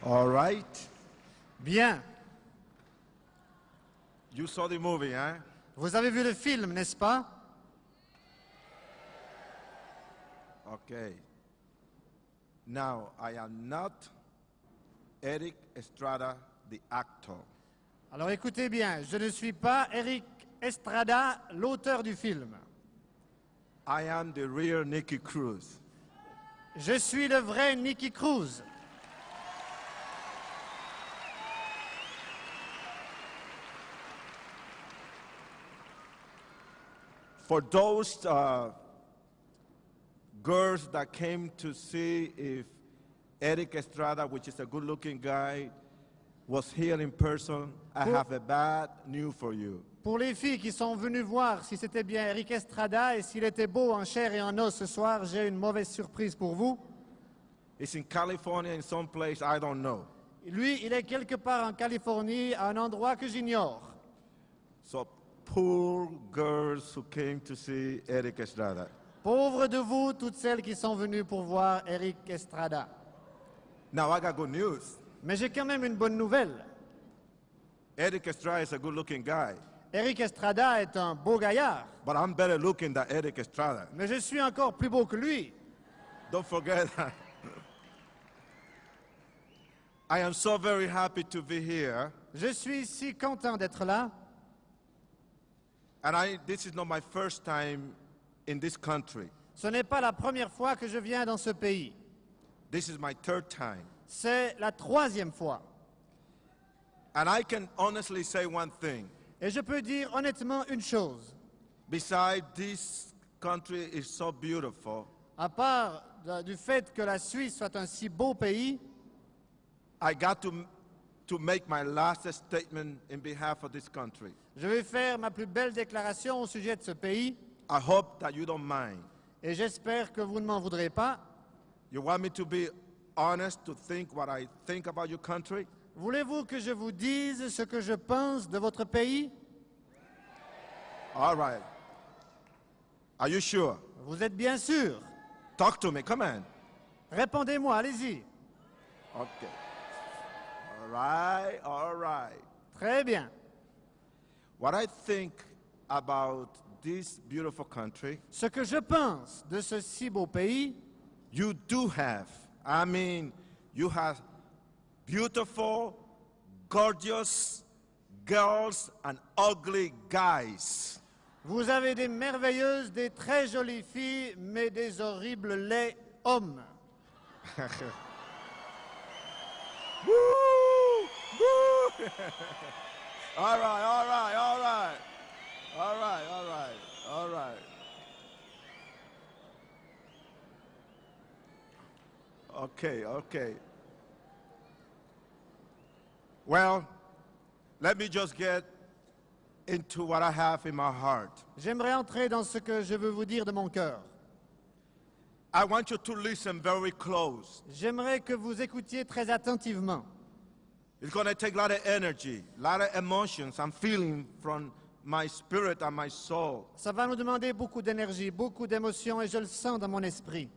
All right. Bien. You saw the movie, huh? Vous avez vu le film, n'est-ce pas? Okay. Now, I am not Eric Estrada, the actor. Alors écoutez bien, je ne suis pas Eric Estrada, l'auteur du film. I am the real Nicky Cruz. Je suis le vrai Nicky Cruz. For those girls that came to see if Eric Estrada, which is a good-looking guy, was here in person, I have a bad news for you. Pour les filles qui sont venues voir si c'était bien Eric Estrada et s'il était beau en chair et en os ce soir, j'ai une mauvaise surprise pour vous. It's in California, in some place I don't know. Lui, il est quelque part en Californie, à un endroit que j'ignore. So poor girls who came to see Eric Estrada. Pauvres de vous, toutes celles qui sont venues pour voir Eric Estrada. Now I got good news. Mais j'ai quand même une bonne nouvelle. Eric Estrada is a good-looking guy, Eric Estrada est un beau gaillard, but I'm better looking than Eric Estrada. mais je suis encore plus beau que lui. Don't forget that. I am so very happy to be here, Je suis si content d'être là. and this is not my first time in this country. Ce n'est pas la première fois que je viens dans ce pays. This is my third time. C'est la troisième fois. And I can honestly say one thing. Et je peux dire honnêtement une chose. Besides, this country is so beautiful, À part du fait que la Suisse soit un si beau pays, I got to make my last statement in behalf of this country. je vais faire ma plus belle déclaration au sujet de ce pays. I hope that you don't mind. Et j'espère que vous ne m'en voudrez pas. You want me to be honest, to think what I think about your country? Voulez-vous que je vous dise ce que je pense de votre pays? All right. Are you sure? Vous êtes bien sûr? Talk to me. Come on. Répondez-moi, allez-y. Okay. All right. All right. Très bien. What I think about this beautiful country, Ce que je pense de ce si beau pays, you do have. I mean, you have beautiful, gorgeous girls and ugly guys. vous avez des merveilleuses, des très jolies filles, mais des horribles laids hommes. Woo! Woo! All right, all right, all right. All right, all right, all right. Okay, okay. Well, let me just get into what I have in my heart. J'aimerais entrer dans ce que je veux vous dire de mon cœur. I want you to listen very close. J'aimerais que vous écoutiez très attentivement. It's going to take a lot of energy, a lot of emotions I'm feeling from my spirit and my soul. Ça va nous demander beaucoup d'énergie, beaucoup d'émotions, et je le sens dans mon esprit.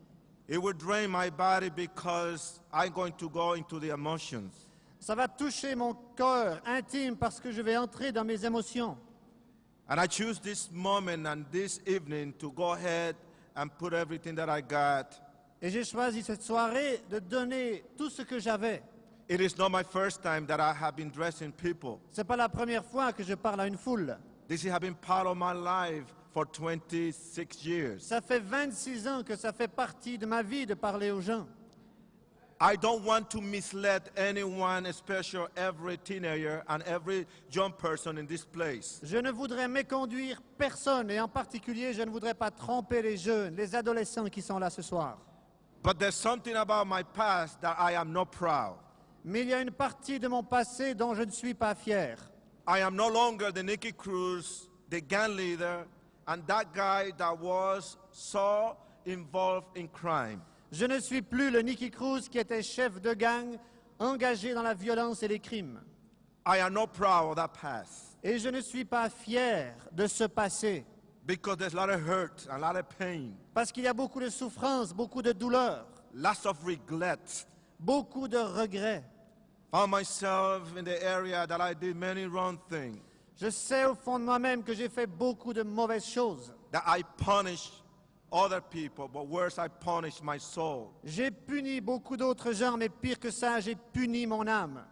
It will drain my body because I'm going to go into the emotions. Ça va toucher mon cœur intime parce que je vais entrer dans mes émotions. And I choose this moment and this evening to go ahead and put everything that I got. Et j'ai choisi cette soirée de donner tout ce que j'avais. It is not my first time that I have been dressing people. C'est pas la première fois que je parle à une foule. This has been part of my life for 26 years. Ça fait 26 ans que ça fait partie de ma vie de parler aux gens. I don't want to mislead anyone, especially every teenager and every young person in this place. Je ne voudrais méconduire personne, et en particulier, je ne voudrais pas tromper les jeunes, les adolescents qui sont là ce soir. But there's something about my past that I am not proud. Mais il y a une partie de mon passé dont je ne suis pas fier. I am no longer the Nicky Cruz, the gang leader, and that guy that was so involved in crime. Je ne suis plus le Nicky Cruz qui était chef de gang, engagé dans la violence et les crimes. I am not proud of that past Et je ne suis pas fier de ce passé, because there's a lot of hurt and a lot of pain, parce qu'il y a beaucoup de souffrance, beaucoup de douleur, lots of regret, beaucoup de regrets. Found myself in the area that I did many wrong things, Je sais au fond de moi-même que j'ai fait beaucoup de mauvaises choses. that I punished other people, but worse, I punished my soul. J'ai puni beaucoup d'autres gens, mais pire que ça, j'ai puni mon âme.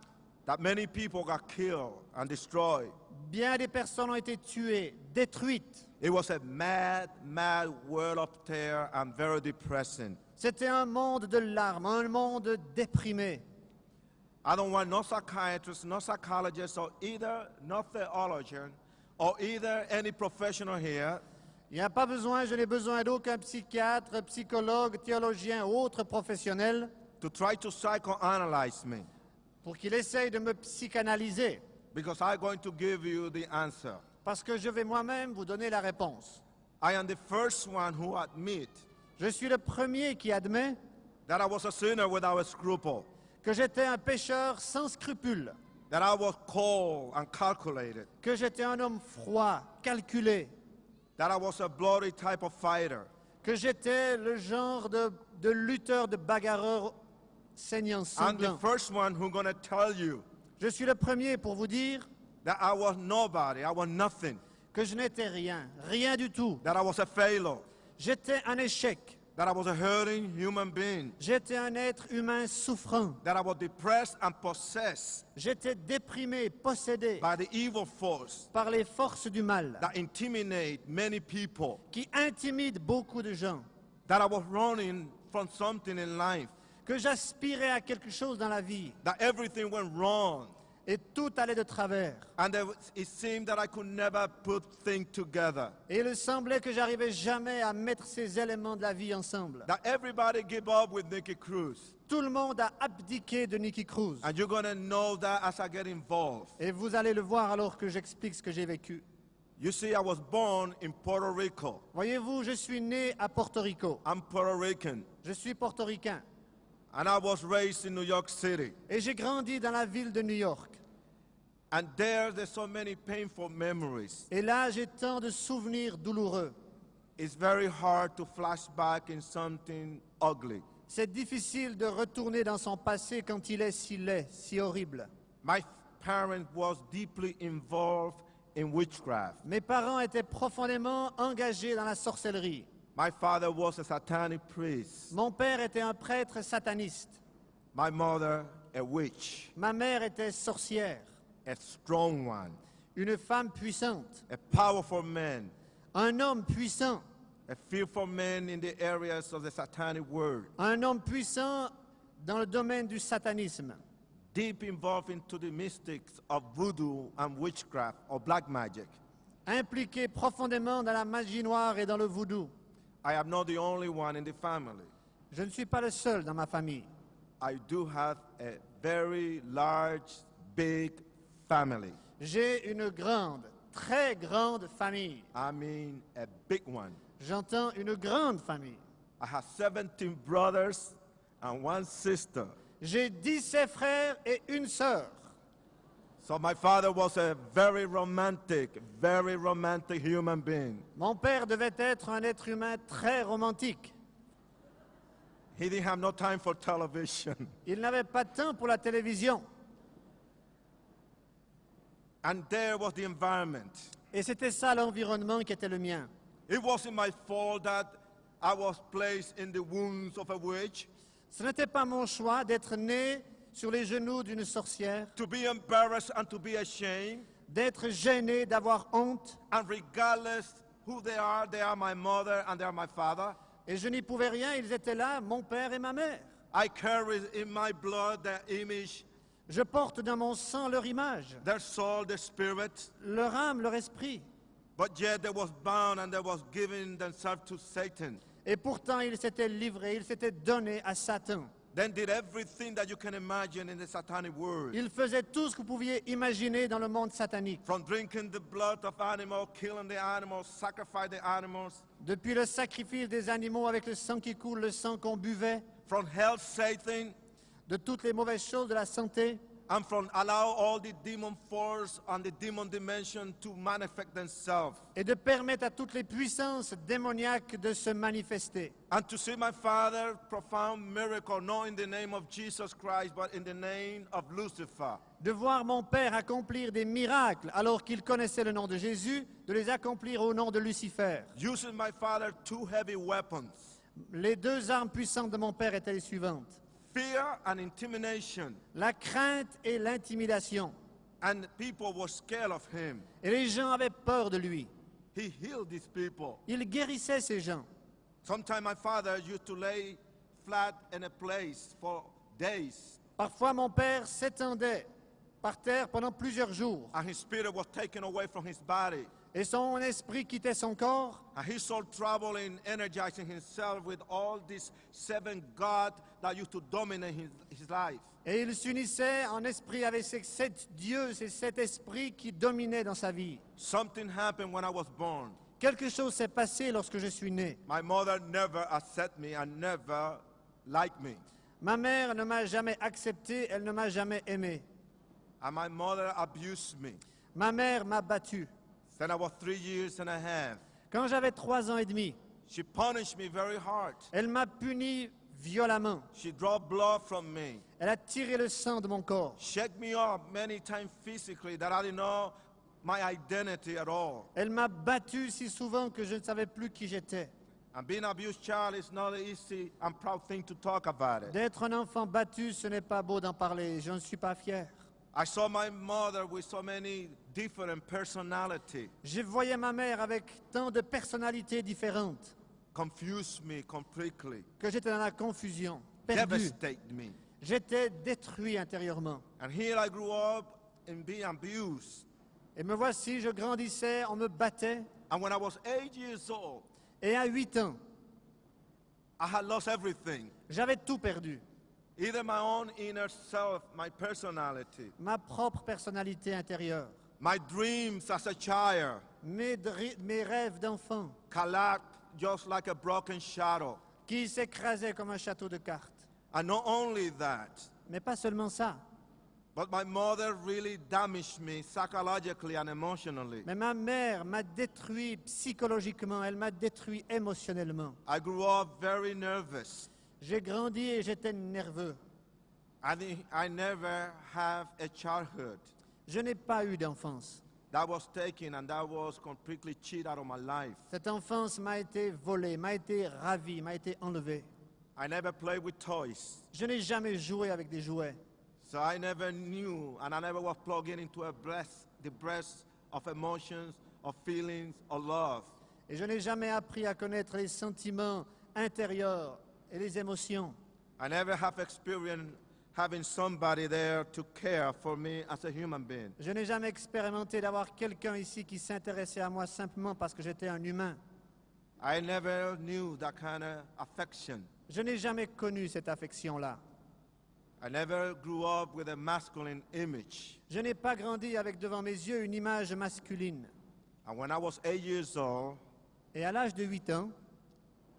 That many people got killed and destroyed. Bien des personnes ont été tuées, détruites. It was a mad, mad world up there and very depressing. C'était un monde de larmes, un monde déprimé. I don't want no psychiatrist, no psychologist, or either no theologian, or either any professional here Il n'y a pas besoin, je n'ai besoin d'aucun psychiatre, psychologue, théologien ou autre professionnel to try to psychoanalyze me, pour qu'il essaye de me psychanalyser, because I'm going to give you the answer. parce que je vais moi-même vous donner la réponse. I am the first one who admit Je suis le premier qui admet that I was a sinner without a scruple, que j'étais un pécheur sans scrupules, that I was cold and calculated, que j'étais un homme froid, calculé, that I was a bloody type of fighter, que j'étais le genre de lutteur, de bagarreur saignant, I'm the sanglant. first one who's going to tell you Je suis le premier pour vous dire that I was nobody, I was nothing, que je n'étais rien, rien du tout. that I was a failure, J'étais un échec, that I was a hurting human being, j'étais un être humain souffrant, that I was depressed and possessed j'étais déprimé, possédé by the evil force par les forces du mal that intimidate many people, qui intimident beaucoup de gens, that I was running from something in life, que j'aspirais à quelque chose dans la vie that everything went wrong, et tout allait de travers. and it seemed that I could never put things together, Et il semblait que j'arrivais jamais à mettre ces éléments de la vie ensemble. that everybody gave up with Nicky Cruz. Tout le monde a abdiqué de Nicky Cruz. And you're going to know that as I get involved. Et vous allez le voir alors que j'explique ce que j'ai vécu. You see, I was born in Puerto Rico. Voyez-vous, je suis né à Porto Rico. I'm Puerto Rican. Je suis portoricain. And I was raised in New York City. Et j'ai grandi dans la ville de New York. And there's so many painful memories. Et là, j'ai tant de souvenirs douloureux. It's very hard to flash back in something ugly. C'est difficile de retourner dans son passé quand il est si laid, si horrible. My parents was deeply involved in witchcraft. Mes parents étaient profondément engagés dans la sorcellerie. My father was a satanic priest. Mon père était un prêtre sataniste. My mother, a witch, Ma mère était sorcière. a strong one, Une femme puissante. a powerful man, Un homme puissant. a fearful man in the areas of the satanic world, Un homme puissant dans le domaine du satanisme. deep involved into the mystics of voodoo and witchcraft or black magic. Impliqué profondément dans la magie noire et dans le voodoo. I am not the only one in the family. Je ne suis pas le seul dans ma famille. I do have a very large, big family. J'ai une grande, très grande famille. I mean, a big one. J'entends une grande famille. I have 17 brothers and one sister. J'ai 17 frères et une sœur. So my father was a very romantic human being. Mon père devait être un être humain très romantique. He didn't have no time for television. Il n'avait pas de temps pour la télévision. And there was the environment. Et c'était ça l'environnement qui était le mien. It wasn't my fault that I was placed in the wounds of a witch, Ce n'était pas mon choix d'être né sur les genoux d'une sorcière, to be embarrassed and to be ashamed. d'être gêné, d'avoir honte. And regardless who they are my mother and they are my father. Et je n'y pouvais rien, ils étaient là, mon père et ma mère. I carry in my blood their image, Je porte dans mon sang leur image, their soul, their spirit. leur âme, leur esprit. But yet they was bound and they was giving themselves to Satan. Et pourtant, ils s'étaient livrés, ils s'étaient donnés à Satan. Then did everything that you can imagine in the satanic world. Ils faisaient tout ce que vous pouviez imaginer dans le monde satanique. From drinking the blood of animals, killing the animals, sacrifice the animals. Depuis le sacrifice des animaux avec le sang qui coule, le sang qu'on buvait, From hell, Satan, de toutes les mauvaises choses de la santé, and from allow all the demon force and the demon dimension to manifest themselves. et de permettre à toutes les puissances démoniaques de se manifester. And to see my Father profound miracle, not in the name of Jesus Christ, but in the name of Lucifer. De voir mon Père accomplir des miracles alors qu'il connaissait le nom de Jésus, de les accomplir au nom de Lucifer. Using my Father two heavy weapons, Les deux armes puissantes de mon Père étaient les suivantes: fear and intimidation. la crainte et l'intimidation. And people were scared of him. Et les gens avaient peur de lui. He healed these people. Il guérissait ces gens. Sometimes my father used to lay flat in a place for days, Parfois, mon Père s'étendait par terre pendant plusieurs jours. and his spirit was taken away from his body. Et son esprit quittait son corps. And he saw trouble in energizing himself with all these seven gods that used to dominate his life. Et il s'unissait en esprit avec ces 7 dieux, ces 7 esprits qui dominaient dans sa vie. Something happened when I was born. Quelque chose s'est passé lorsque je suis né. My mother never accepted me and never liked me. Ma mère ne m'a jamais accepté, elle ne m'a jamais aimé. And my mother abused me. Ma mère m'a battu. Then I was 3 years and a half. Quand j'avais 3 ans et demi, She punished me very hard. elle m'a puni violemment. She drew blood from me. Elle a tiré le sang de mon corps. Shake me up many times physically that I didn't know my identity at all. Elle m'a battu si souvent que je ne savais plus qui j'étais. And being an abused child is not an easy and proud thing to talk about it. D'être un enfant battu, ce n'est pas beau d'en parler. Je ne suis pas fier. I saw my mother with so many different personalities. Je voyais ma mère avec tant de personnalités différentes Confused me completely. que j'étais dans la confusion, perdu. Devastated me. J'étais détruit intérieurement. And here I grew up and being abused. Et me voici, je grandissais, on me battait. And when I was 8 years old, Et à 8 ans, I had lost everything. j'avais tout perdu. Either my own inner self, my personality, Ma propre personnalité intérieure, my dreams as a child, mes rêves d'enfant collapsed just like a broken shadow. qui s'écrasaient comme un château de cartes. And not only that, Mais pas seulement ça. but my mother really damaged me psychologically and emotionally. Mais ma mère m'a détruit psychologiquement, elle m'a détruit émotionnellement. I grew up very nervous. J'ai grandi et j'étais nerveux. I never have a childhood Je n'ai pas eu d'enfance. that was taken and that was completely cheated out of my life. Cette enfance m'a été volée, m'a été ravie, m'a été enlevée. I never played with toys. Je n'ai jamais joué avec des jouets. So I never knew and I never was plugged into the breast of emotions, of feelings, of love. Et je n'ai jamais appris à connaître les sentiments intérieurs et les émotions. I never have experienced having somebody there to care for me as a human being. Je n'ai jamais expérimenté d'avoir quelqu'un ici qui s'intéressait à moi simplement parce que j'étais un humain. I never knew that kind of affection. Je n'ai jamais connu cette affection-là. I never grew up with a masculine image. Je n'ai pas grandi avec devant mes yeux une image masculine. And when I was 8 years old, Et à l'âge de 8 ans,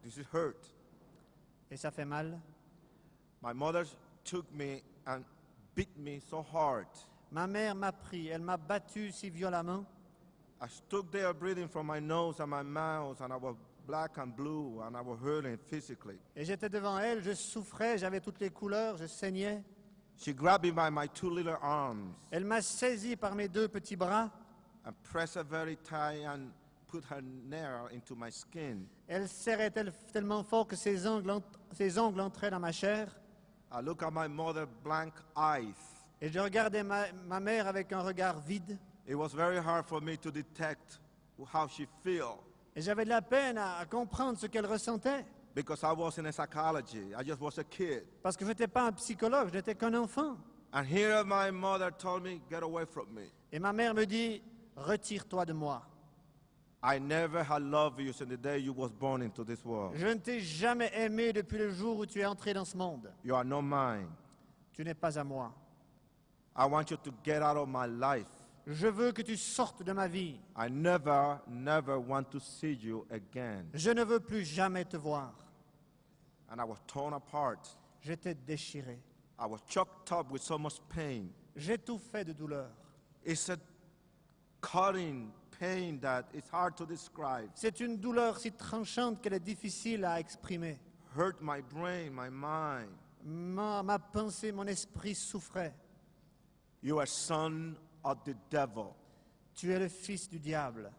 this is hurt. et ça fait mal, My mother took me and beat me so hard. ma mère m'a pris, elle m'a battu si violemment. I stood there breathing from my nose and my mouth, and I was black and blue, and I was hurting physically. Et j'étais devant elle, je souffrais, j'avais toutes les couleurs, je saignais. She grabbed me by my two little arms Elle m'a saisi par mes 2 petits bras. and pressed it very tight and put her nail into my skin. Elle serrait tellement fort que ses ongles entraient dans ma chair. I look at my mother's blank eyes. Et je regardais ma mère avec un regard vide. It was very hard for me to detect how she felt Et j'avais de la peine à comprendre ce qu'elle ressentait. because I wasn't in psychology. I just was a kid. Parce que je n'étais pas un psychologue, je n'étais qu'un enfant. And here my mother told me, get away from me. Et ma mère me dit, retire-toi de moi. I never had loved you since the day you was born into this world. Je ne t'ai jamais aimé depuis le jour où tu es entré dans ce monde. You are not mine. Tu n'es pas à moi. I want you to get out of my life. Je veux que tu sortes de ma vie. I never want to see you again. Je ne veux plus jamais te voir. And I was torn apart. J'étais déchiré. I was choked up with so much pain. J'étouffais de douleur. It's a cutting pain that it's hard to describe. C'est une douleur si tranchante qu'elle est difficile à exprimer. Hurt my brain, my mind. Ma pensée, mon esprit souffrait. You are son of the devil. Tu es le fils du diable.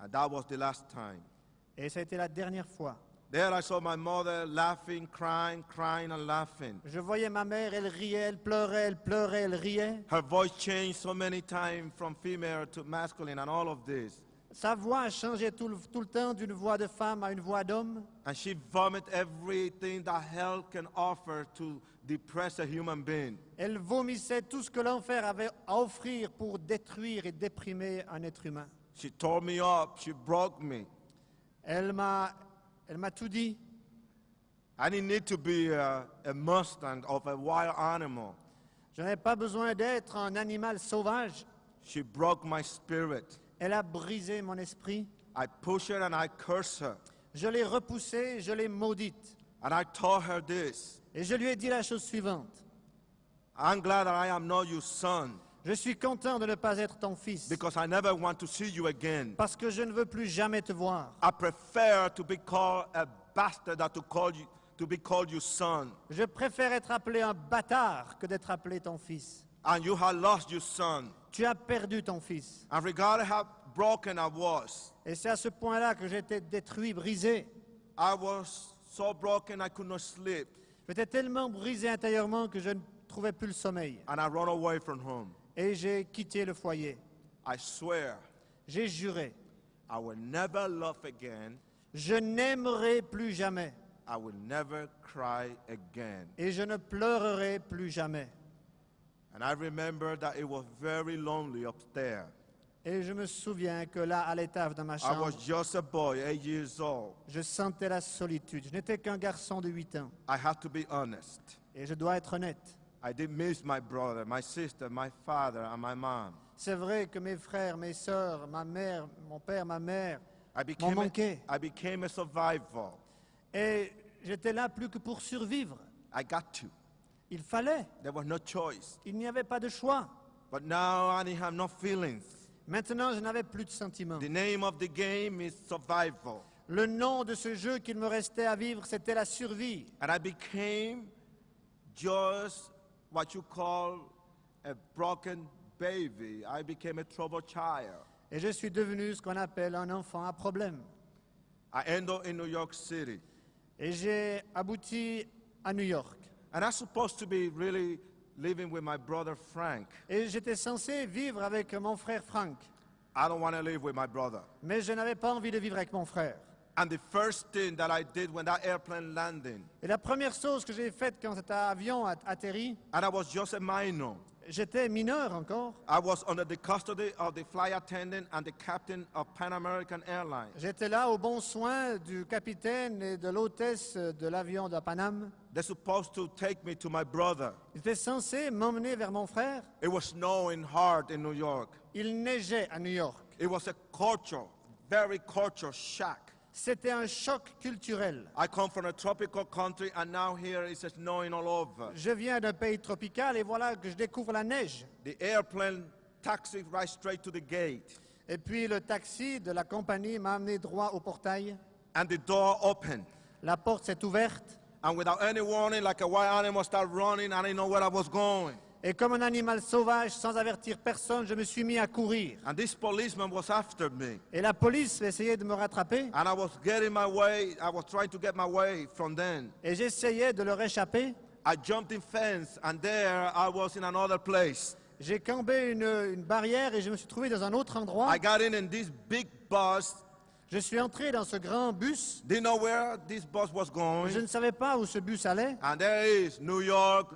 And that was the last time. Et ça a été la dernière fois. There I saw my mother laughing, crying and laughing. Je voyais ma mère, elle riait, elle pleurait, elle riait. Her voice changed so many times from female to masculine and all of this. Sa voix a changé tout le temps d'une voix de femme à une voix d'homme. And she vomited everything that hell can offer to depress a human being. Elle vomissait tout ce que l'enfer avait à offrir pour détruire et déprimer un être humain. She tore me up, she broke me. Elle m'a tout dit. I didn't need to be a Mustang of a wild animal. Je n'avais pas besoin d'être un animal sauvage. She broke my spirit. Elle a brisé mon esprit. I pushed her and I cursed her. Je l'ai repoussée, je l'ai maudite. And I told her this. Et je lui ai dit la chose suivante. I'm glad that I am not your son Je suis content de ne pas être ton fils. because I never want to see you again. Parce que je ne veux plus jamais te voir. I prefer to be called a bastard than to be called your son. Je préfère être appelé un bâtard que d'être appelé ton fils. And you have lost your son. Tu as perdu ton fils. And regardless how broken I was, Et c'est à ce point-là que j'étais détruit, brisé. I was so broken I could not sleep. J'étais tellement brisé intérieurement que je ne trouvais plus le sommeil. And I ran away from home. Et j'ai quitté le foyer. I swear J'ai juré. I will never love again. Je n'aimerai plus jamais. I will never cry again. Et je ne pleurerai plus jamais. And I remember that it was very lonely upstairs. Et je me souviens que là, à l'étage de ma I chambre, was just a boy, 8 years old. je sentais la solitude. Je n'étais qu'un garçon de 8 ans. I had to be honest. Et je dois être honnête. I did miss my brother, my sister, my father, and my mom. C'est vrai que mes frères, mes sœurs, ma mère, mon père, ma mère I m'ont manqué. became a survivor. Et j'étais là plus que pour survivre. I got to. Il fallait. There was no choice. Il n'y avait pas de choix. But now I have no feelings. Maintenant, je n'avais plus de sentiments. The name of the game is survival. Le nom de ce jeu qu'il me restait à vivre, c'était la survie. And I became just what you call a broken baby. I became a troubled child. Et je suis devenu ce qu'on appelle un enfant à problème. I ended up in New York City. Et j'ai abouti à New York. And I'm supposed to be really living with my brother Frank. Et j'étais censé vivre avec mon frère Frank. I don't want to live with my brother. Mais je n'avais pas envie de vivre avec mon frère. And the first thing that I did when that airplane landed, Et la première chose que j'ai faite quand cet avion a atterri, and I was just a minor, j'étais mineur encore. I was under the custody of the flight attendant and the captain of Pan American Airlines. J'étais là au bon soin du capitaine et de l'hôtesse de l'avion de Paname. They're supposed to take me to my brother. Ils étaient censés m'emmener vers mon frère. It was snowing hard in New York. Il neigeait à New York. It was a very cultural shock. C'était un choc culturel. I come from a tropical country and now here it's snowing all over. Je viens d'un pays tropical et voilà que je découvre la neige. The airplane taxied right straight to the gate. Et puis le taxi de la compagnie m'a amené droit au portail. And the door opened. La porte s'est ouverte. And without any warning, like a wild animal started running, I didn't know where I was going. Et comme un animal sauvage, sans avertir personne, je me suis mis à courir. And this policeman was after me. Et la police essayait de me rattraper. And I was getting my way, I was trying to get my way from them. Et j'essayais de leur échapper. I jumped in fence and there I was in another place. J'ai cambé une barrière et je me suis trouvé dans un autre endroit. I got in this big bus. Je suis entré dans ce grand bus. Didn't know where this bus was Je going. ne savais pas où ce bus allait. And there is New York,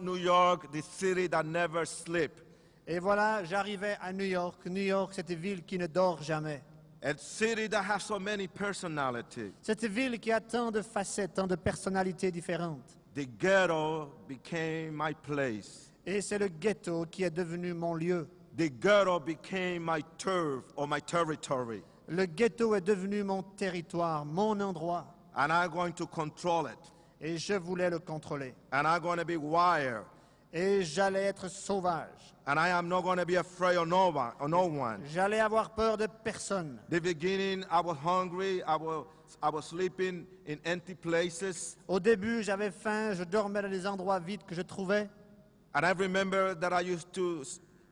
the city that never sleeps. Et voilà, j'arrivais à New York. New York, cette ville qui ne dort jamais. A city that has so many personalities. Cette ville qui a tant de facettes, tant de personnalités différentes. The ghetto became my place. Et c'est le ghetto qui est devenu mon lieu. The ghetto became my turf or my territory. Le ghetto est devenu mon territoire, mon endroit. And I'm going to control it. Et je voulais le contrôler. And I'm going to be wired. Et j'allais être sauvage. And I am not going to be afraid of no one. Of no one. J'allais avoir peur de personne. The beginning, I was hungry. I was sleeping in empty places. Au début, j'avais faim, je dormais dans les endroits vides que je trouvais. And I remember that I used to,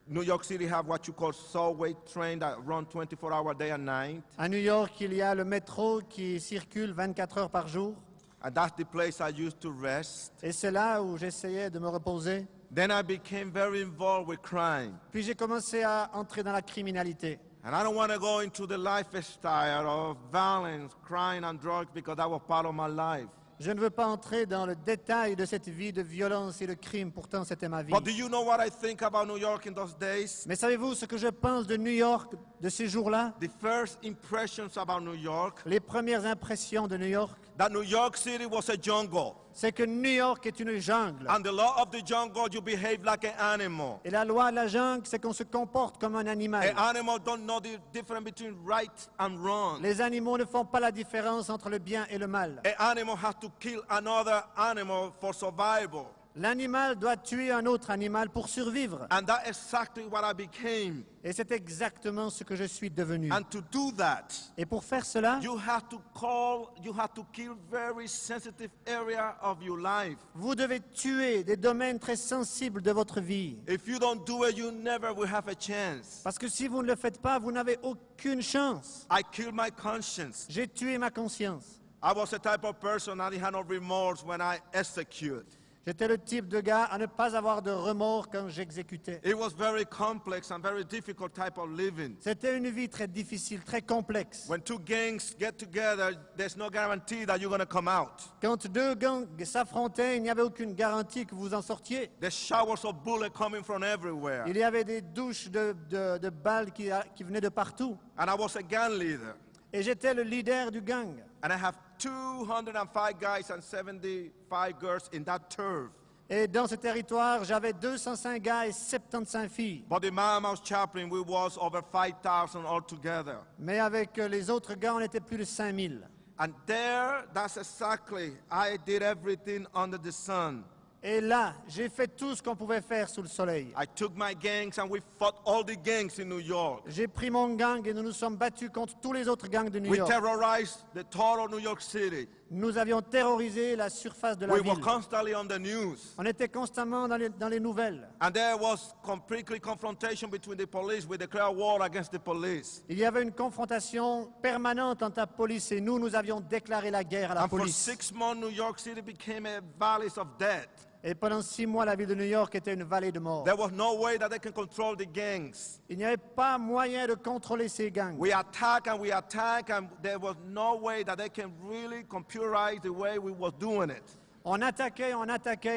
New York City have what you call subway train that run 24 hours day and night. À New York, il y a le métro qui circule 24 heures par jour. And that's the place I used to rest. Et c'est là où j'essayais de me reposer. Then I became very involved with crime. Puis j'ai commencé à entrer dans la criminalité. And I don't want to go into the lifestyle of violence, crime, and drugs because that was part of my life. Je ne veux pas entrer dans le détail de cette vie de violence et de crime, pourtant c'était ma vie. But do you know what I think about New York in those days? Mais savez-vous ce que je pense de New York de ces jours-là? The first impressions about New York, Les premières impressions de New York, that New York City was a jungle. c'est que New York est une jungle. And the law of the jungle, you behave like an animal. Et la loi de la jungle, c'est qu'on se comporte comme un animal. An animal don't know the difference between right and wrong. Les animaux ne font pas la différence entre le bien et le mal. An animal has to kill another animal for survival. L'animal doit tuer un autre animal pour survivre. And that's exactly what I became. Et c'est exactement ce que je suis devenu. And to do that, Et pour faire cela, you have to kill very sensitive area of your life. vous devez tuer des domaines très sensibles de votre vie. If you don't do it, you never will have a chance. Parce que si vous ne le faites pas, vous n'avez aucune chance. I killed my conscience. J'ai tué ma conscience. I was a type of person that had no remorse when I execute. J'étais le type de gars à ne pas avoir de remords quand j'exécutais. It was very complex and very difficult type of living. C'était une vie très difficile, très complexe. When two gangs get together, there's no guarantee that you're going to come out. Quand deux gangs s'affrontaient, il n'y avait aucune garantie que vous en sortiez. There's showers of bullets coming from everywhere. Il y avait des douches de balles qui venaient de partout. And I was a gang leader. Et j'étais le leader du gang. And I have 205 guys and 75 girls in that turf. Et dans ce territoire, j'avais 205 gars et 75 filles. But the Mouse Chaplain, we was over 5,000 altogether. Mais avec les autres gars, on était plus de 5000. And there, that's exactly, I did everything under the sun. Et là, j'ai fait tout ce qu'on pouvait faire sous le soleil. I took my gangs and we fought all the gangs in New York. J'ai pris mon gang et nous nous sommes battus contre tous les autres gangs de New We York. terrorized the total New York City. Nous avions terrorisé la surface de la We were ville. constantly on the news. On était constamment dans les nouvelles. And there was completely confrontation between the police. We declared war against the police. Il y avait une confrontation permanente entre la police et nous. Nous avions déclaré la guerre à la And for police. 6 months, New York City became a valley of death. Et pendant 6 mois, la ville de New York était une vallée de mort. There was no way that they can control the gangs. Il n'y avait pas moyen de contrôler ces gangs. We attack, and there was no way that they can really computerize the way we was doing it. On attaquait,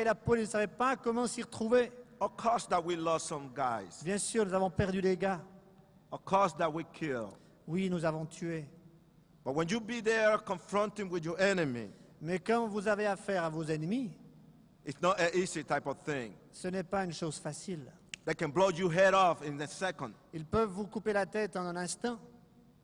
et la police ne savait pas comment s'y retrouver. Of course that we lost some guys. Bien sûr, nous avons perdu des gars. Of course that we killed. Oui, nous avons tué. But when you be there confronting with your enemy, Mais quand vous avez affaire à vos ennemis, it's not an easy type of thing. ce n'est pas une chose facile. They can blow your head off in a second. Ils peuvent vous couper la tête en un instant.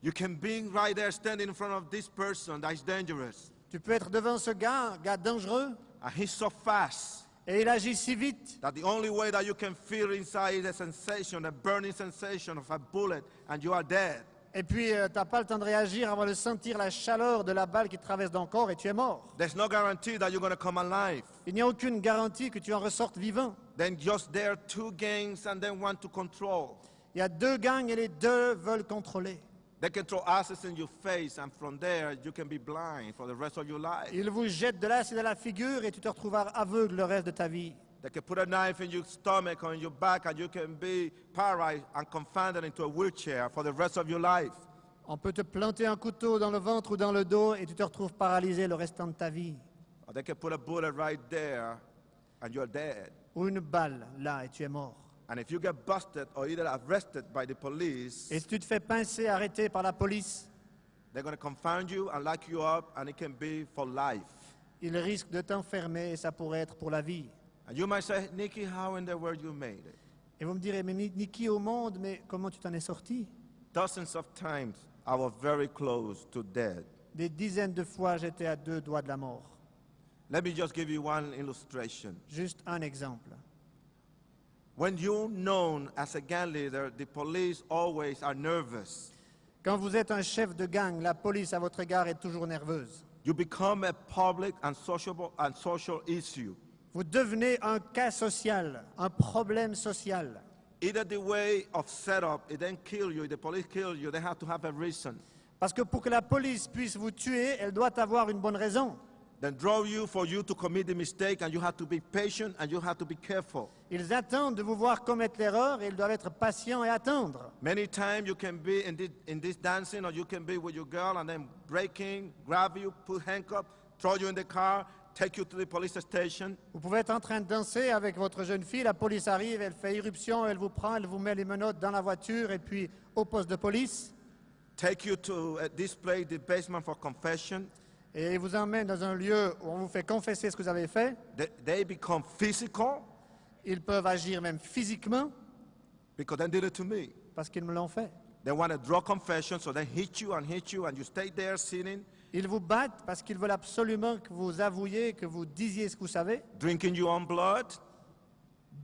You can be right there standing in front of this person that is dangerous. Tu peux être devant ce gars, un gars dangereux, And he's so fast et il agit si vite that the only way that you can feel inside is a sensation, a burning sensation of a bullet, and you are dead. et puis tu n'as pas le temps de réagir avant de sentir la chaleur de la balle qui traverse ton corps et tu es mort. There's no guarantee that you're going to come alive. Il n'y a aucune garantie que tu en ressortes vivant. Then just there are two gangs and then one to control. Il y a deux gangs et les deux veulent contrôler. They can throw acids in your face, and from there you can be blind for the rest of your life. Ils vous jettent de l'acide à la figure et tu te retrouves aveugle le reste de ta vie. They can put a knife in your stomach or in your back, and you can be paralyzed and confined into a wheelchair for the rest of your life. On peut te planter un couteau dans le ventre ou dans le dos et tu te retrouves paralysé le restant de ta vie. Or they can put a bullet right there, and you're dead. Ou une balle là et tu es mort. And if you get busted or either arrested by the police, Et si tu te fais pincer, arrêter par la police, they're going to confound you and lock you up, and it can be for life. ils risquent de t'enfermer et ça pourrait être pour la vie. And you might say, Nikki, how in the world you made it? Et vous me direz, mais Niki au monde, mais comment tu t'en es sorti? Dozens of times I was very close to death. Des dizaines de fois, j'étais à 2 doigts de la mort. Let me just give you one illustration. Juste un exemple. When you're known as a gang leader, the police always are nervous. Quand vous êtes un chef de gang, la police à votre égard est toujours nerveuse. You become a public and social issue. Vous devenez un cas social, un problème social. Either the way of setup, it then kill you, the police kill you, they have to have a reason. Parce que pour que la police puisse vous tuer, elle doit avoir une bonne raison. Then draw you for you to commit the mistake, and you have to be patient and you have to be careful. Ils attendent de vous voir commettre l'erreur et ils doivent être patients et attendre. Many times you can be in this dancing, or you can be with your girl and then breaking, grab you, put handcuff, throw you in the car, take you to the police station. Vous pouvez être en train de danser avec votre jeune fille, la police arrive, elle fait irruption, elle vous prend, elle vous met les menottes dans la voiture et puis au poste de police. Take you to this place, the basement for confession. Et ils vous emmènent dans un lieu où on vous fait confesser ce que vous avez fait. They become physical Ils peuvent agir même physiquement because they did it to me. parce qu'ils me l'ont fait. They want to draw confession, so they hit you, and you stay there sitting, Ils vous battent parce qu'ils veulent absolument que vous avouiez, que vous disiez ce que vous savez. drinking your own blood.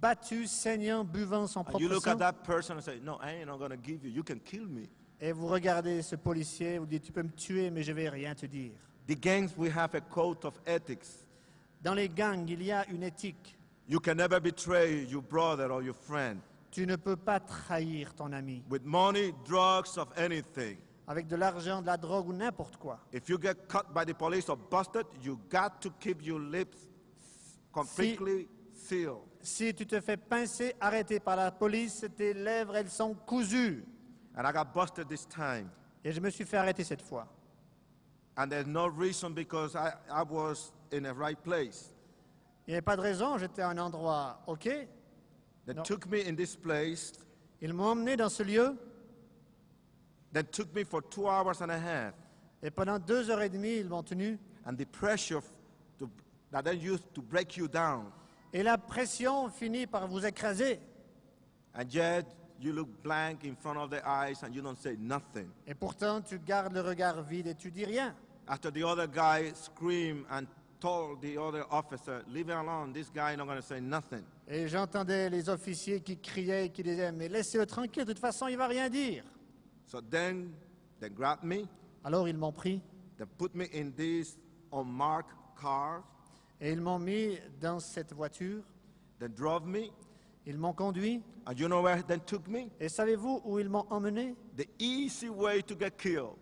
Battus, saignant, buvant son And propre you look sang. at that person and say, no, I ain't not going to give you. You can kill me. Et vous regardez ce policier, vous dites, tu peux me tuer, mais je vais rien te dire. The gangs, we have a code of ethics. Dans les gangs, il y a une éthique. You can never betray your brother or your friend Tu ne peux pas trahir ton ami with money, drugs, of anything. avec de l'argent, de la drogue ou n'importe quoi. If you get caught by the police or busted, you got to keep your lips completely sealed. Si tu te fais pincer, arrêté par la police, tes lèvres, elles sont cousues. And I got busted this time. Et je me suis fait arrêter cette fois. And there's no reason because I was in the right place. Il n'y avait pas de raison, j'étais à un endroit OK. They No. took me in this place, Ils m'ont emmené dans ce lieu then took me for 2 hours and a half. et pendant 2 heures et demie, ils m'ont tenu. And the pressure that they used to break you down. Et la pression finit par vous écraser. And yet you look blank in front of their eyes and you don't say nothing. Et pourtant, tu gardes le regard vide et tu dis rien. After the other guy screamed and told the other officer, leave him alone, this guy not going to say nothing. Et j'entendais les officiers qui criaient et qui disaient, mais laissez-le tranquille, de toute façon, il va rien dire. So then they grabbed me, Alors ils m'ont pris they put me in this unmarked car, et ils m'ont mis dans cette voiture. they drove me, Ils m'ont conduit. and you know where they took me? Et savez-vous où ils m'ont emmené? The easy way to get killed.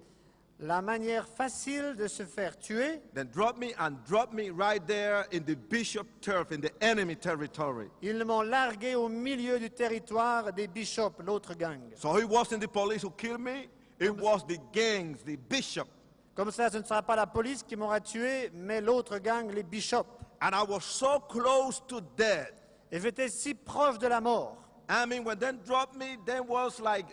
La manière facile de se faire tuer, Then drop me right there in the Bishop turf, in the enemy territory. ils m'ont largué au milieu du territoire des Bishops, l'autre gang. So it wasn't the police who killed me, it was the gangs, the bishop. Comme ça, ce ne sera pas la police qui m'aura tué, mais l'autre gang, les Bishops. And I was so close to death. Et j'étais si proche de la mort. I mean, when they dropped me, there was like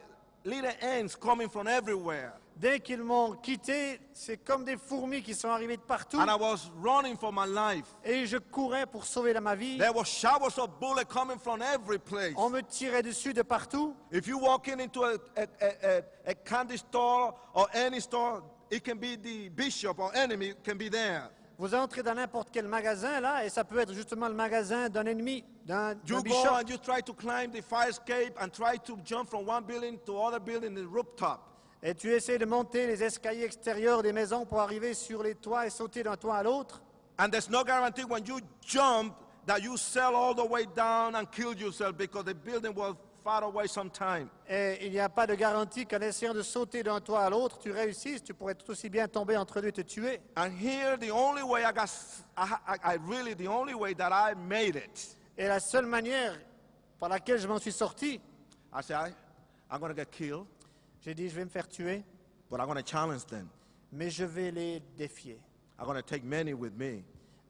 little ants coming from everywhere. Dès qu'ils m'ont quitté, c'est comme des fourmis qui sont arrivées de partout. And I was running for my life. Et je courais pour sauver ma vie. There were showers of bullets coming from every place. On me tirait dessus de partout. If you walk into a candy store or any store, it can be the bishop or enemy can be there. Vous entrez dans n'importe quel magasin, là, et ça peut être justement le magasin d'un ennemi, d'un You go bishop. and you try to climb the fire escape and try to jump from one building to other building, the rooftop. Et tu essaies de monter les escaliers extérieurs des maisons pour arriver sur les toits et sauter d'un toit à l'autre. And there's no guarantee when you jump that you sail all the way down and kill yourself because the building was far away sometime. Et il n'y a pas de garantie qu'en essayant de sauter d'un toit à l'autre, tu réussisses. Tu pourrais tout aussi bien tomber entre deux et te tuer. And here, the only way the only way that I made it, Et la seule manière par laquelle je m'en suis sorti, I said, I'm going to get killed, j'ai dit, je vais me faire tuer, but I'm going to challenge them. mais je vais les défier. I'm going to take many with me.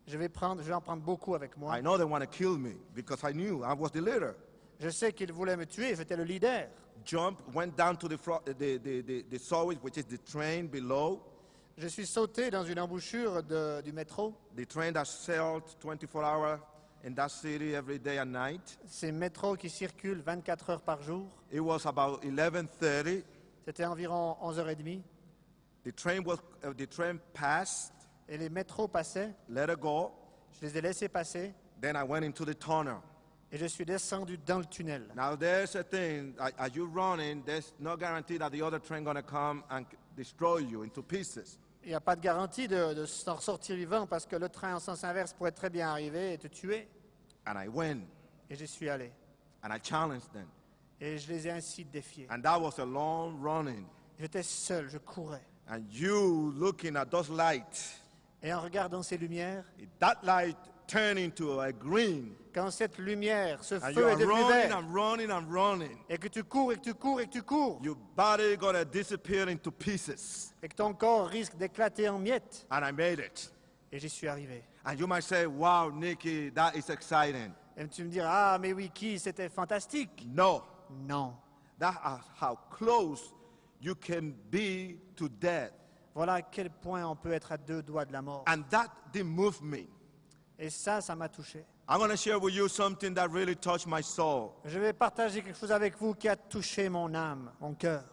Je vais en prendre beaucoup avec moi. I know they want to kill me because I knew I was the leader. Je sais qu'ils voulaient me tuer, j'étais le leader. Went down to the sewage, which is the train below, Je suis sauté dans une embouchure du métro. the train that sailed 24 hours in that city every day and night. Ces métros qui circulent 24 heures par jour. It was about 11:30. C'était environ 11h30. The train passed, Et les métros passaient. let it go. Je les ai laissés passer. Then I went into the tunnel. Et je suis descendu dans le tunnel. Now there's a thing, as you're running, there's no guarantee that the other train gonna come and destroy you into pieces. Il n'y a pas de garantie de s'en ressortir vivant parce que le train en sens inverse pourrait très bien arriver et te tuer. And I went Et j'y suis allé. and I challenged them. Et je les ai ainsi défiés. And that was a long running. J'étais seul, je courais. And you looking at those lights, Et en regardant ces lumières, that light turned into a green. quand cette lumière, ce And you feu est are devenu running vert, and running and running. et que tu cours, et que tu cours, et que tu cours, Your body gonna disappear into pieces. et que ton corps risque d'éclater en miettes. And I made it. Et j'y suis arrivé. And you might say, wow, Nikki, that is exciting. Et tu me diras, ah, mais Wiki, c'était fantastique. No, Non. that's how close you can be to death. Voilà à quel point on peut être à 2 doigts de la mort. And that didn't move me. Et ça m'a touché. I'm going to share with you something that really touched my soul. Je vais partager quelque chose avec vous qui a touché mon âme, mon cœur.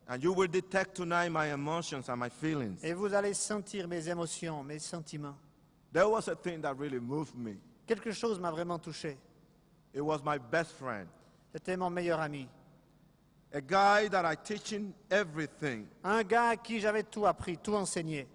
And you will detect tonight my emotions and my feelings. Et vous allez sentir mes émotions, mes sentiments. There was a thing that really moved me. Quelque chose m'a vraiment touché. It was my best friend, C'était mon meilleur ami. a guy that I teach him everything. Un gars à qui j'avais tout appris, tout enseigné.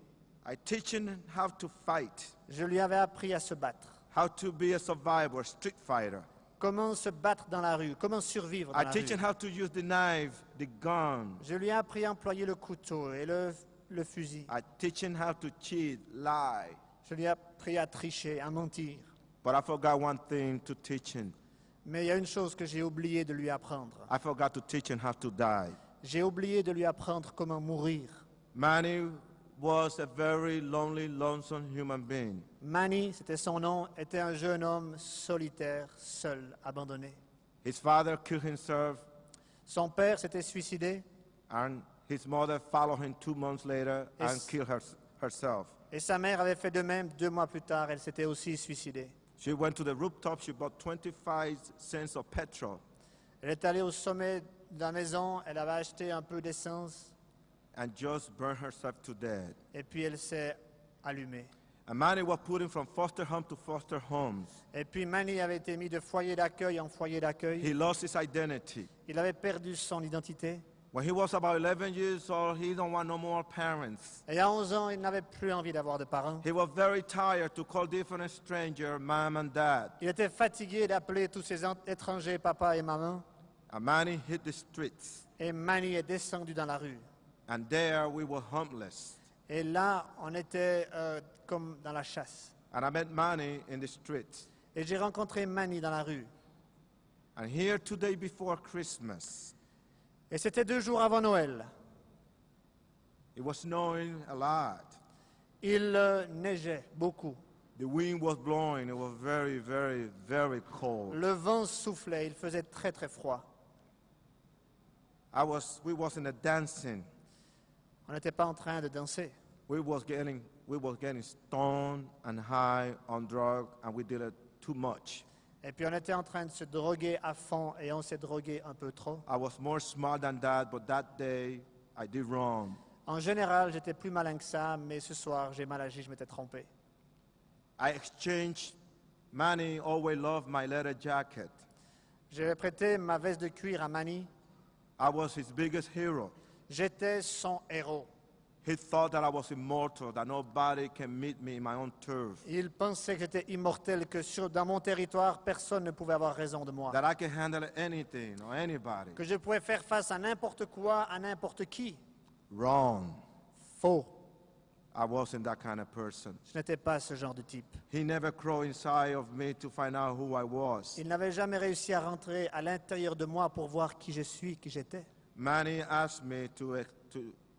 I teach him how to fight, Je lui avais appris à se battre. how to be a survivor, a street fighter. Comment se battre dans la rue, comment survivre dans I la teach him rue. how to use the knife, the gun. Je lui ai appris à employer le couteau et le fusil. I teach him how to cheat, lie. Je lui ai appris à tricher, à mentir. But I forgot one thing to teach him. Mais il y a une chose que j'ai oublié de lui apprendre. I forgot to teach him how to die. J'ai oublié de lui apprendre comment mourir. Manny was a very lonely, lonesome human being. Manny, c'était son nom, était un jeune homme solitaire, seul, abandonné. His father killed himself, Son père s'était suicidé and his mother followed him 2 months later and Yes. killed herself. et sa mère avait fait de même 2 mois plus tard. Elle s'était aussi suicidée. She went to the rooftop, she bought 25 cents of petrol, Elle est allée au sommet de la maison, elle avait acheté un peu d'essence and just burned herself to death. et puis elle s'est allumée. And Manny was put from foster home to foster homes. Et puis Manny avait été mis de foyer d'accueil en foyer d'accueil. He lost his identity. Il avait perdu son identité. When he was about 11 years old, he don't want no more parents. Et à 11 ans, il n'avait plus envie d'avoir de parents. He was very tired to call different strangers mom and dad. Il était fatigué d'appeler tous ces étrangers papa et maman. And Manny hit the streets. Et Manny est descendu dans la rue. And there we were homeless. Et là, on était comme dans la chasse. And I met Manny in the streets. Et j'ai rencontré Manny dans la rue. And here, 2 days before Christmas, Et c'était 2 jours avant Noël. it was snowing a lot. Il neigeait beaucoup. The wind was blowing. It was very, very, very cold. Le vent soufflait. Il faisait très très froid. We wasn't dancing. On n'était pas en train de danser. We was getting stoned and high on drugs, and we did it too much. Et puis on était en train de se droguer à fond et on s'est drogué un peu trop. I was more smart than that, but that day I did wrong. En général, j'étais plus malin que ça, mais ce soir, j'ai mal agi, je m'étais trompé. I exchanged. Manny always loved my leather jacket. J'ai prêté ma veste de cuir à Manny. I was his biggest hero. J'étais son héros. He thought that I was immortal, that nobody can meet me in my own turf, Il pensait que j'étais immortel, que dans mon territoire, personne ne pouvait avoir raison de moi. that I can handle anything or anybody. Que je pouvais faire face à n'importe quoi, à n'importe qui. Wrong. Faux. I wasn't that kind of person. Je n'étais pas ce genre de type. He never crawled inside of me to find out who I was. Il n'avait jamais réussi à rentrer à l'intérieur de moi pour voir qui je suis, qui j'étais. Manny asked me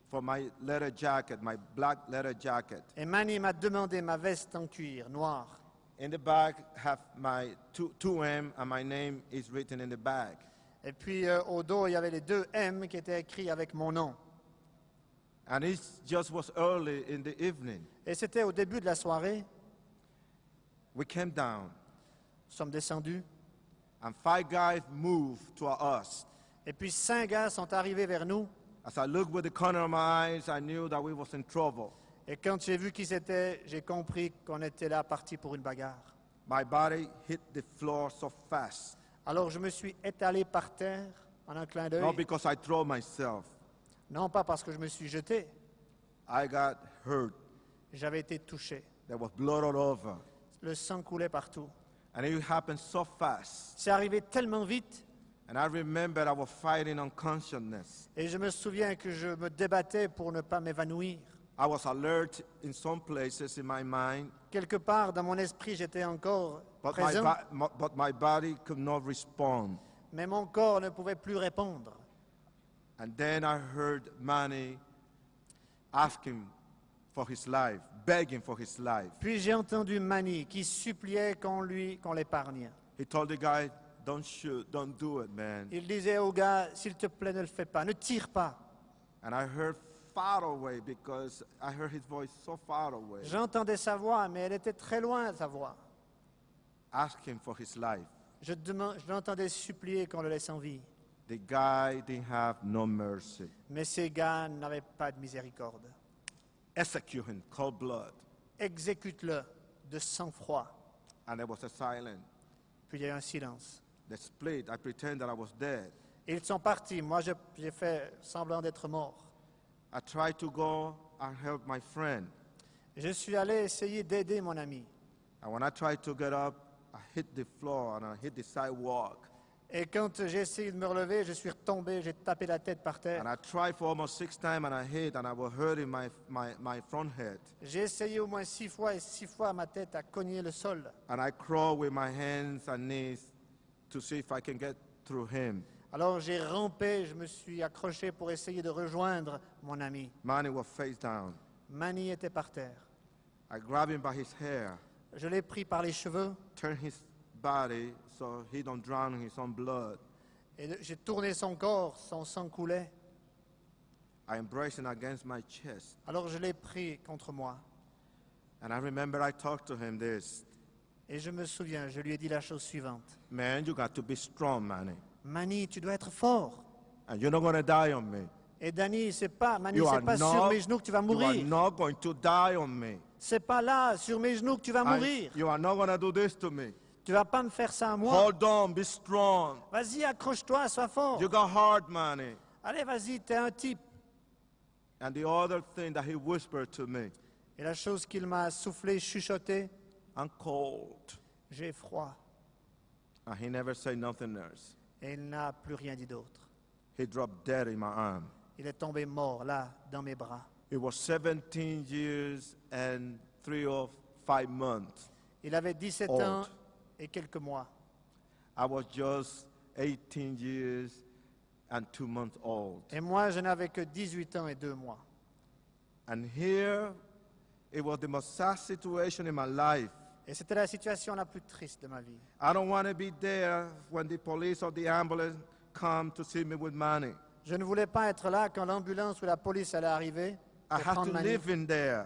for my leather jacket, my black leather jacket. Et Manny m'a demandé ma veste en cuir, noire. In the bag have my 2M and my name is written in the bag. Et puis au dos, il y avait les 2 M qui étaient écrits avec mon nom. And it just was early in the evening. Et c'était au début de la soirée. We came down Nous sommes descendus. and 5 guys moved to us. Et puis 5 gars sont arrivés vers nous. As I looked with the corner of my eyes, I knew that we was in trouble. Et quand j'ai vu qui c'était, j'ai compris qu'on était là partis pour une bagarre. My body hit the floor so fast. Alors je me suis étalé par terre en un clin Not d'œil. because I throw myself. Non pas parce que je me suis jeté, I got hurt. j'avais été touché. There was blood all over. Le sang coulait partout. And it happened so fast. C'est arrivé tellement vite And I remember I was fighting unconsciousness. et je me souviens que je me débattais pour ne pas m'évanouir. I was alert in some places in my mind, Quelque part dans mon esprit, j'étais encore but présent, but my body could not respond. mais mon corps ne pouvait plus répondre. And then I heard Manny asking for his life, begging for his life. Puis j'ai entendu Manny qui suppliait qu'on l'épargne. He told the guy, don't shoot, don't do it, man. Il disait au gars, s'il te plaît, ne le fais pas, ne tire pas. And I heard far away because I heard his voice so far away, J'entendais sa voix, mais elle était très loin, sa voix. asking for his life. Je l'entendais supplier qu'on le laisse en vie. The guy didn't have no mercy. Mais ces gars n'avaient pas de miséricorde. Execute him, cold blood. Exécute-le de sang-froid. And there was a silence. Puis il y a eu un silence. The split, I pretend that I was dead. Et ils sont partis. Moi, j'ai fait semblant d'être mort. I tried to go and help my friend. Je suis allé essayer d'aider mon ami. And when I tried to get up, I hit the floor and I hit the sidewalk. Et quand j'ai essayé de me relever, je suis retombé, j'ai tapé la tête par And terre. I tried for almost 6 times and I hit and I was hurting my front head. J'ai essayé au moins 6 fois et 6 fois ma tête a cogné le sol. And I crawled with my hands and knees to see if I can get through him. Alors j'ai rampé, je me suis accroché pour essayer de rejoindre mon ami. Manny was face down. Manny était par terre. I grabbed him by his hair, Je l'ai pris par les cheveux turned his body so he don't drown in his own blood. et j'ai tourné son corps, son sang coulait. I embraced him against my chest. Alors je l'ai pris contre moi. And I remember I talked to him this. Et je me souviens, je lui ai dit la chose suivante. Man, you got to be strong, Manny. Manny, tu dois être fort. And you're not going to die on me. Et Danny, Manny, You c'est are pas sur not- mes genoux que tu vas You are mourir. not going to die on me. C'est pas là, sur mes genoux, que tu vas And mourir. you are not going to do this to me. Tu vas pas me faire ça à moi. Hold on, be strong. Vas-y, accroche-toi, sois fort. You got heart, Manny. Allez, vas-y, t'es un type. And the other thing that he whispered to me, Et la chose qu'il m'a soufflé, chuchoté, I'm cold. j'ai froid. And he never said nothing else. Et il n'a plus rien dit d'autre. He dropped dead in my arm. Il est tombé mort, là, dans mes bras. It was 17 years and 3 or 5 months. Il avait 17 Old. ans et quelques mois. I was just 18 years and 2 months old. Et moi, je n'avais que 18 ans et 2 mois. And here, it was the most sad situation in my life. Et c'était la situation la plus triste de ma vie. I don't want to be there when the police or the ambulance come to see me with money. Je ne voulais pas être là quand l'ambulance ou la police allait arriver I pour had prendre to Manny. live in there.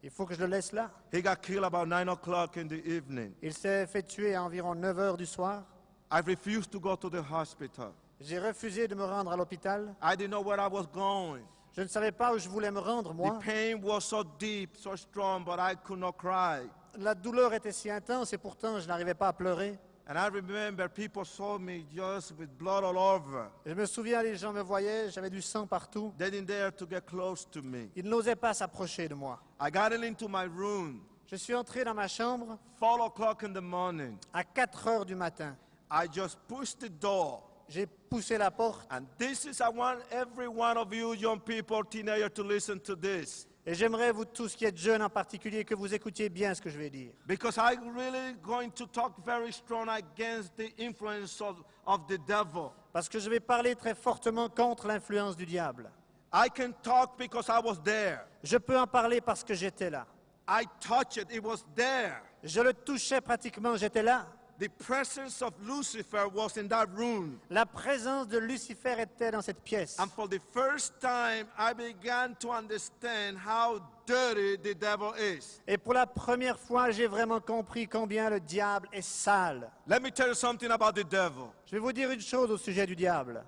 Il faut que je le laisse là. He got killed about 9 o'clock in the evening. Il s'est fait tuer à environ 9 heures du soir. I refused to go to the hospital. J'ai refusé de me rendre à l'hôpital. I didn't know where I was going. Je ne savais pas où je voulais me rendre, The moi. pain was so deep, so strong, but I could not cry. La douleur était si intense et pourtant je n'arrivais pas à pleurer. And I remember people saw me just with blood all over. Je me souviens, les gens me voyaient, j'avais du sang partout. They didn't dare to get close to me. Ils n'osaient pas s'approcher de moi. I got into my room, Je suis entré dans ma chambre 4 o'clock in the morning. à 4 heures du matin. I just pushed the door. J'ai poussé la porte And this is, I want every one of you young people, teenagers, to listen to this. et j'aimerais, vous tous qui êtes jeunes en particulier, que vous écoutiez bien ce que je vais dire. Because I'm really going to talk very strong against the influence of the devil. Parce que je vais parler très fortement contre l'influence du diable. I can talk because I was there. Je peux en parler parce que j'étais là. I touched it, it was there. Je le touchais pratiquement, j'étais là. The presence of Lucifer was in that room. La présence de Lucifer était dans cette pièce. And for the first time, I began to understand how dirty the devil is. Et pour la première fois, j'ai vraiment compris combien le diable est sale. Let me tell you something about the devil. Je vais vous dire une chose au sujet du diable.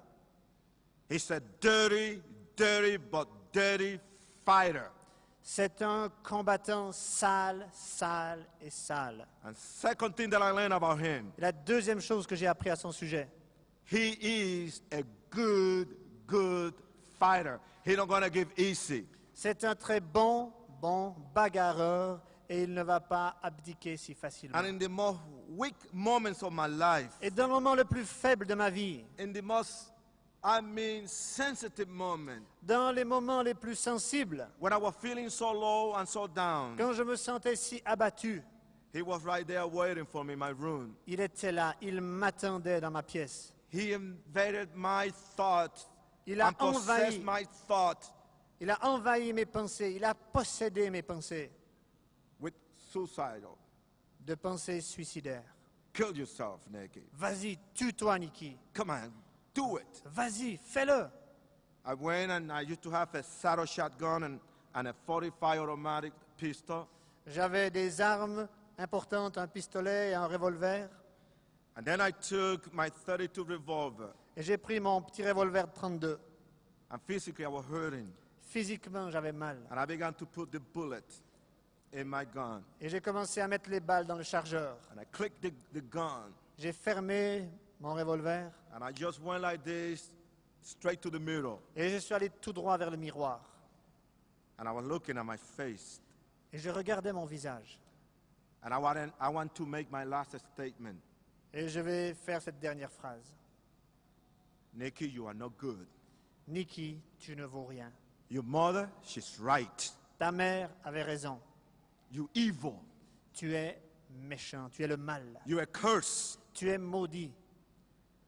He's a dirty, dirty, but dirty fighter. C'est un combattant sale, sale et sale. And second thing that I learned about him, Et la deuxième chose que j'ai appris à son sujet, he is a good fighter. He's not going to give easy. c'est un très bon bagarreur et il ne va pas abdiquer si facilement. And in the most weak moments of my life, Et dans le moment le plus faible de ma vie, in the most, sensitive moment, dans les moments les plus sensibles, when I was feeling so low and so down, quand je me sentais si abattu, he was right there waiting for me in my room. il était là, il m'attendait dans ma pièce. He invaded my thoughts Il a and possessed envahi. my thoughts Il a envahi mes pensées, il a possédé mes pensées, with suicidal. de pensées suicidaires. Kill yourself, Nikki. Vas-y, tue-toi, Nikki. Come on, do it. Vas-y, fais-le. I went and I used to have a saddle shotgun and a 45 automatic pistol. J'avais des armes importantes, un pistolet et un revolver. And then I took my 32 revolver. Et j'ai pris mon petit revolver de 32. And physically I was hurting. Physiquement, j'avais mal. And I began to put the bullet in my gun. Et j'ai commencé à mettre les balles dans le chargeur. And I clicked the gun. J'ai fermé mon revolver And I just went like this, straight to the mirror. et je suis allé tout droit vers le miroir. And I was looking at my face. Et je regardais mon visage. And I want to make my last statement. Et je vais faire cette dernière phrase. Nikki, you are not good. Nikki, tu ne vaux rien. Your mother, she's right. Ta mère avait raison. You evil. Tu es méchant, tu es le mal. You are cursed. Tu es maudit.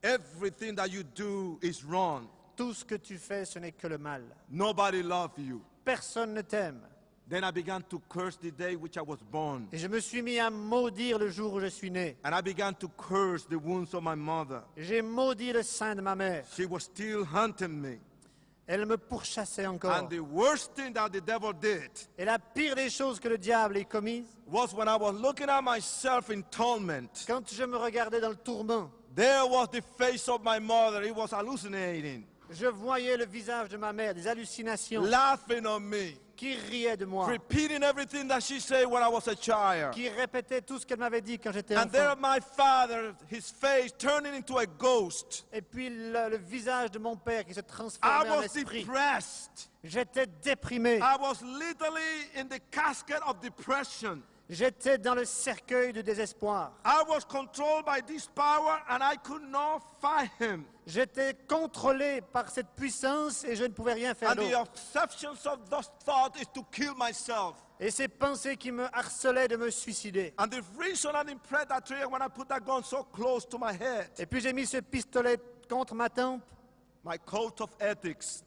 Everything that you do is wrong. Tout ce que tu fais, ce n'est que le mal. Nobody loves you. Personne ne t'aime. Then I began to curse the day which I was born. Et je me suis mis à maudire le jour où je suis né. And I began to curse the wounds of my mother. J'ai maudit le sein de ma mère. She was still hunting me. Elle me pourchassait encore. And the worst thing that the devil did Et la pire des choses que le diable ait commises, was when I was looking at myself in torment. quand je me regardais dans le tourment, There was the face of my mother. It was hallucinating, je voyais le visage de ma mère, des hallucinations, laughing on me, qui riait de moi, repeating everything that she said when I was a child. qui répétait tout ce qu'elle m'avait dit quand j'étais And there enfant. my father, his face turning into a ghost. Et puis le visage de mon père qui se I transformait en was esprit. depressed. J'étais déprimé. I was literally in the casket of depression. J'étais dans le cercueil de désespoir. I was controlled by this power and I could not fight him. J'étais contrôlé par cette puissance et je ne pouvais rien faire And the d'autre. obsessions of those thoughts is to kill myself. Et ces pensées qui me harcelaient de me suicider. And the reason I didn't press that trigger when I put that gun so close to my head, Et puis j'ai mis ce pistolet contre ma tempe. my code of ethics,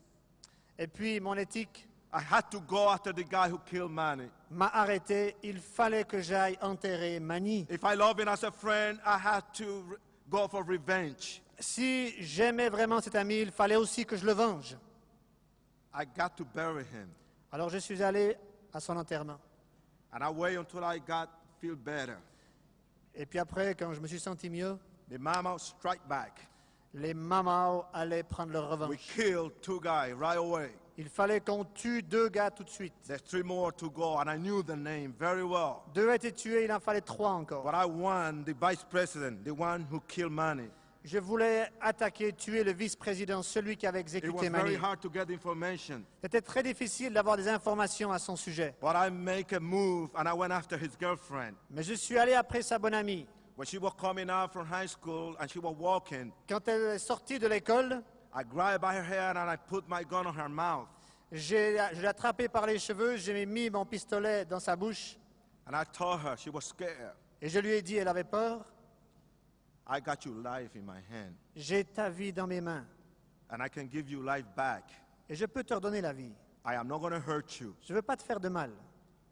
Et puis mon éthique I had to go after the guy who killed Manny. m'a arrêté. Il fallait que j'aille enterrer Manny. If I love him as a friend, I had to go for revenge. Si j'aimais vraiment cet ami, il fallait aussi que je le venge. I got to bury him. Alors je suis allé à son enterrement. And I waited until I feel better. Et puis après, quand je me suis senti mieux, The mama strike back. les mamans allaient prendre leur We revanche. killed 2 guys right away. Il fallait qu'on tue 2 gars tout de suite. There's 3 more to go, and I knew the name very well. 2 étaient tués, il en fallait 3 encore. But I won the vice president, the one who killed Manny. Je voulais attaquer, tuer le vice-président, celui qui avait It was exécuté very Manny. hard to get information. C'était très difficile d'avoir des informations à son sujet. But I make a move, and I went after his girlfriend. Mais je suis allé après sa bonne amie. When she was coming out from high school and she was walking, Quand elle est sortie de l'école, I grabbed by her hair and I put my gun on her mouth. je l'ai attrapée par les cheveux, j'ai mis mon pistolet dans sa bouche And I told her, she was scared, et je lui ai dit, elle avait peur, I got your life in my hand, j'ai ta vie dans mes mains and I can give you life back. et je peux te redonner la vie. I am not going to hurt you. Je ne veux pas te faire de mal.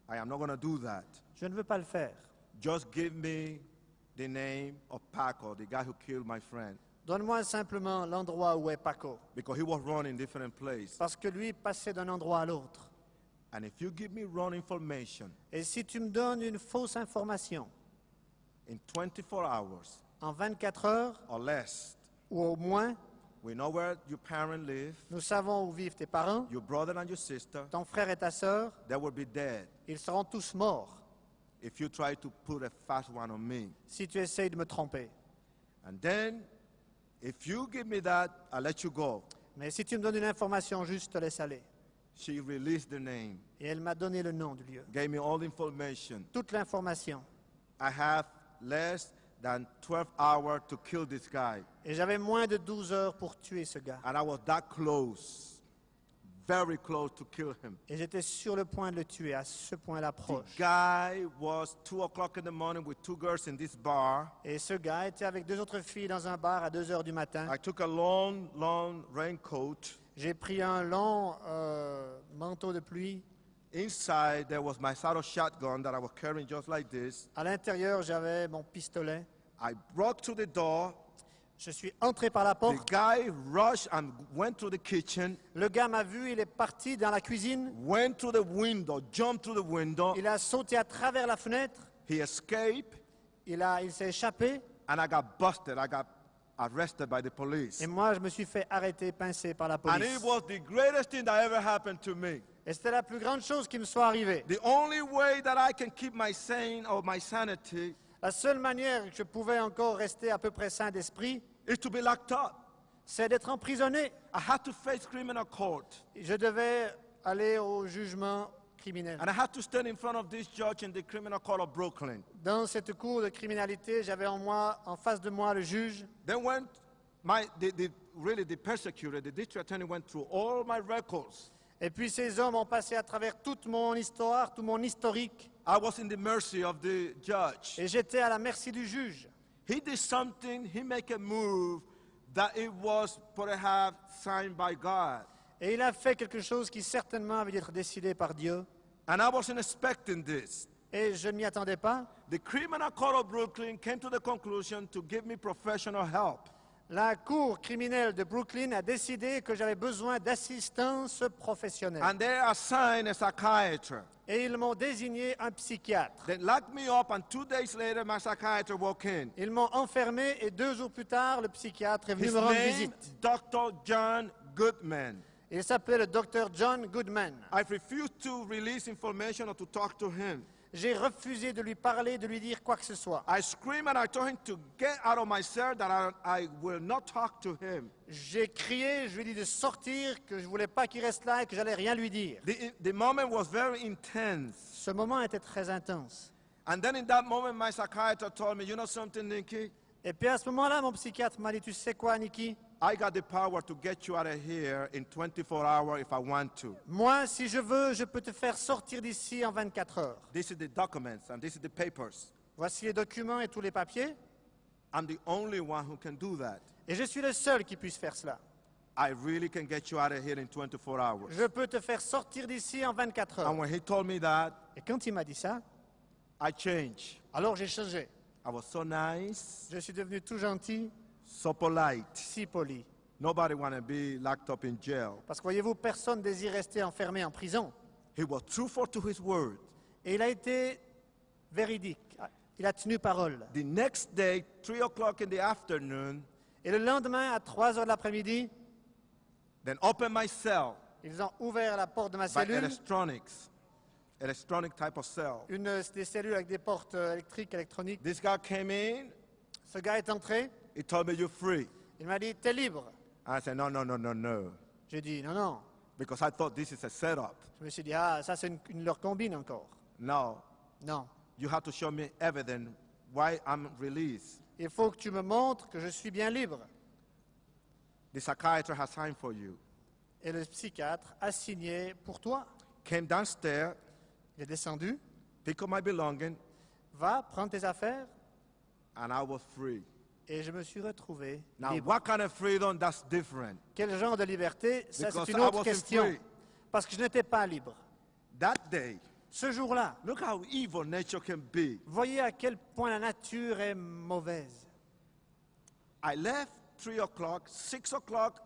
I am not going to do that. Je ne veux pas le faire. Just give me the name of Paco, the guy who killed my friend, Donne-moi simplement l'endroit où est Paco. because he was running different places. Parce que lui passait d'un endroit à l'autre. And if you give me wrong information, Et si tu me donnes une fausse information, in 24 hours en 24 heures or less, ou au moins, We know where your parents live, Nous savons où vivent tes parents, your brother and your sister. ton frère et ta sœur. They will be dead Ils seront tous morts if you try to put a fast one on me. si tu essayes de me tromper. And then, if you give me that, I'll let you go. Mais si tu me donnes une information juste, je te laisse aller. She released the name, Et elle m'a donné le nom du lieu. gave me all the information. Toute l'information. I have less than 12 hours to kill this guy. Et j'avais moins de 12 heures pour tuer ce gars. And I was that close, very close to kill him. Et j'étais sur le point de le tuer, à ce point-là The proche. guy was 2 o'clock in the morning with 2 girls in this bar. Et ce gars était avec 2 autres filles dans un bar à 2 heures du matin. I took a long, long raincoat. J'ai pris un long manteau de pluie. Inside, there was my saddle shotgun that I was carrying just like this. À l'intérieur, j'avais mon pistolet. I brought to the door. Je suis entré par la The porte. guy rushed and went to the kitchen, Le gars m'a vu, il est parti dans la cuisine. went to the window, jumped through the window. Il a sauté à travers la fenêtre. He escaped, Il s'est échappé. and I got busted. I got arrested by the police. Et moi, je me suis fait arrêter, pincer par la And it police. was the greatest thing that ever happened to me. Et c'était la plus grande chose qui me soit arrivée. The only way that I can keep my sane or my sanity La seule manière que je pouvais encore rester à peu près sain d'esprit, is to be locked up. c'est d'être emprisonné. I had to face criminal court. Je devais aller au jugement criminel. And I had to stand in front of this judge in the criminal court of Brooklyn. Dans cette cour de criminalité, j'avais en face de moi le juge. Then when the persecutor, the district attorney went through all my records. Et puis ces hommes ont passé à travers toute mon histoire, tout mon historique. I was in the mercy of the judge. Et j'étais à la merci du juge. He did something, he made a move that it was perhaps signed by God. Et il a fait quelque chose qui certainement avait dû être décidé par Dieu. And I wasn't expecting this. Et je ne m'y attendais pas. The criminal court of Brooklyn came to the conclusion to give me professional help. La cour criminelle de Brooklyn a décidé que j'avais besoin d'assistance professionnelle. And they assigned a psychiatrist. Et ils m'ont désigné un psychiatre. They locked me up, and 2 days later, my psychiatrist walked in. Ils m'ont enfermé et 2 jours plus tard, le psychiatre est venu His me rendre name, visite. Dr. John Goodman. Il s'appelait le docteur John Goodman. I refused to release information or to talk to him. J'ai refusé de lui parler, de lui dire quoi que ce soit. I screamed and I told him to get out of my cell, that I will not talk to him. J'ai crié, je lui ai dit de sortir, que je ne voulais pas qu'il reste là et que j'allais rien lui dire. The moment was very intense. Ce moment était très intense. And then in that moment, my psychiatrist told me, you know something, Nikki? Et puis à ce moment-là, mon psychiatre m'a dit, tu sais quoi, Nicky? I got the power to get you out of here in 24 hours if I want to. Moi, si je veux, je peux te faire sortir d'ici en 24 heures. This is the documents and this is the papers. Voici les documents et tous les papiers. I'm the only one who can do that. Et je suis le seul qui puisse faire cela. I really can get you out of here in 24 hours. Je peux te faire sortir d'ici en 24 heures. And when he told me that, Et quand il m'a dit ça, I changed. alors j'ai changé. I was so nice, Je suis devenu tout gentil, so polite. si poli. Nobody want to be locked up in jail. Parce que voyez-vous, personne désire rester enfermé en prison. He was truthful to his word. Et il a été véridique. Il a tenu parole. The next day, 3 o'clock in the afternoon, Et le lendemain, à 3 heures de l'après-midi, then opened my cell ils ont ouvert la porte de ma by cellule, electronic type of cell. des cellules avec des portes électriques, électroniques. This guy came in, Ce gars est entré, he told me, you're free. il m'a dit, t'es libre. I said, no, no, no, no, no. J'ai dit, non, non. Because I thought this is a setup. Je me suis dit, ah, ça c'est leur combine encore. No, Non. you have to show me evidence why I'm released. Il faut que tu me montres que je suis bien libre. The psychiatrist has signed for you. Et le psychiatre a signé pour toi. Came downstairs, Il est descendu, pick up my belongings, va, prendre tes affaires, and I was free. et je me suis retrouvé Now, libre. what kind of freedom? That's different. Quel genre de liberté? Ça, Because c'est une I autre wasn't question. free. Parce que je n'étais pas libre. That day, Ce jour-là, look how evil nature can be. voyez à quel point la nature est mauvaise. I left 3 o'clock, 6 o'clock,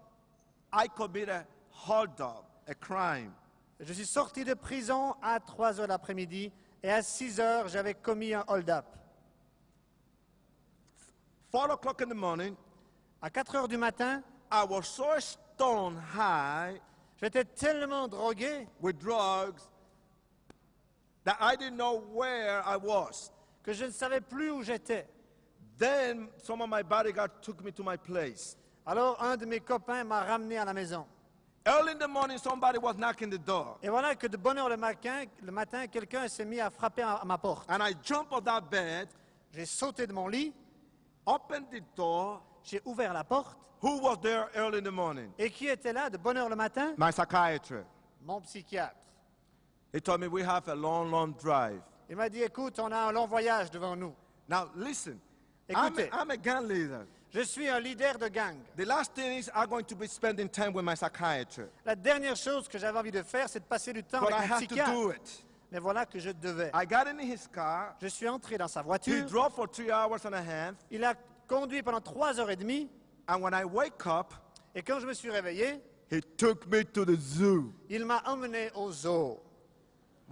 I committed a hold-up, a crime. Je suis sorti de prison à 3 heures l'après-midi et à 6 heures, j'avais commis un hold-up. 4 o'clock in the morning, À 4 heures du matin, I was so stone high J'étais tellement drogué with drugs that I didn't know where I was. que je ne savais plus où j'étais. Then some of my bodyguards took me to my place. Alors un de mes copains m'a ramené à la maison. Early in the morning, somebody was knocking the door. Et voilà que de bonne heure le matin, quelqu'un s'est mis à frapper à ma porte. And I jumped off that bed, J'ai sauté de mon lit, opened the door. j'ai ouvert la porte. Who was there early in the morning? Et qui était là de bonne heure le matin? My psychiatrist. Mon psychiatre. He told me we have a long, long drive. Il m'a dit, écoute, on a un long voyage devant nous. Now listen, Écoutez. I'm a gang leader. Je suis un leader de gang. The last thing is I'm going to be spending time with my psychiatrist. La dernière chose que j'avais envie de faire, c'est de passer du temps But I avec mon have to psychiatre. do it. Mais voilà que je devais. I got in his car. Je suis entré dans sa He voiture. drove for 3 hours and a half. Il a conduit pendant 3 heures et demie. And when I wake up, Et quand je me suis réveillé, he took me to the zoo. il m'a emmené au zoo.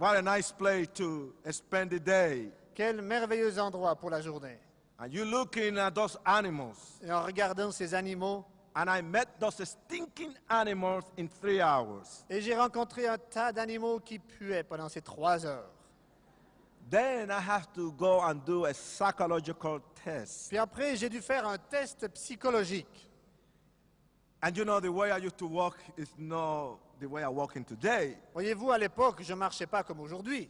What a nice place to spend the day. Quel merveilleux endroit pour la journée. And you looking at those animals. Et en regardant ces animaux, And I met those stinking animals in 3 hours. et j'ai rencontré un tas d'animaux qui puaient pendant ces 3 heures. Then I have to go and do a psychological test. Puis après, j'ai dû faire un test psychologique. And you know, the way I used to walk is not the way I'm walking today. Voyez-vous, à l'époque, je ne marchais pas comme aujourd'hui.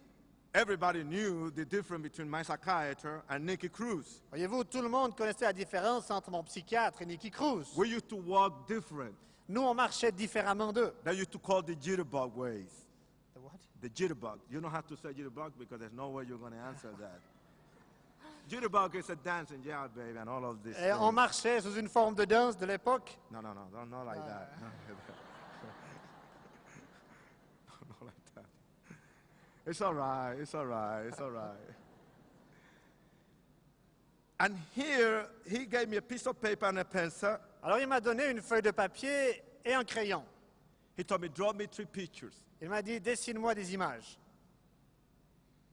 Everybody knew the difference between my psychiatrist and Nicky Cruz. Voyez-vous, tout le monde connaissait la différence entre mon psychiatre et Nicky Cruz. We used to walk different. Nous, on marchait différemment d'eux. They used to call the jitterbug ways. The what? The jitterbug. You don't have to say jitterbug because there's no way you're going to answer that. Jitterbug is a dancing, yeah, baby, and all of this. Et on marchait sous une forme de danse de l'époque. No, not like that. Not like that. Not like that. It's all right, it's all right, it's all right. And here, he gave me a piece of paper and a pencil. Alors, il m'a donné une feuille de papier et un crayon. He told me, draw me 3 pictures. Il m'a dit, dessine-moi des images.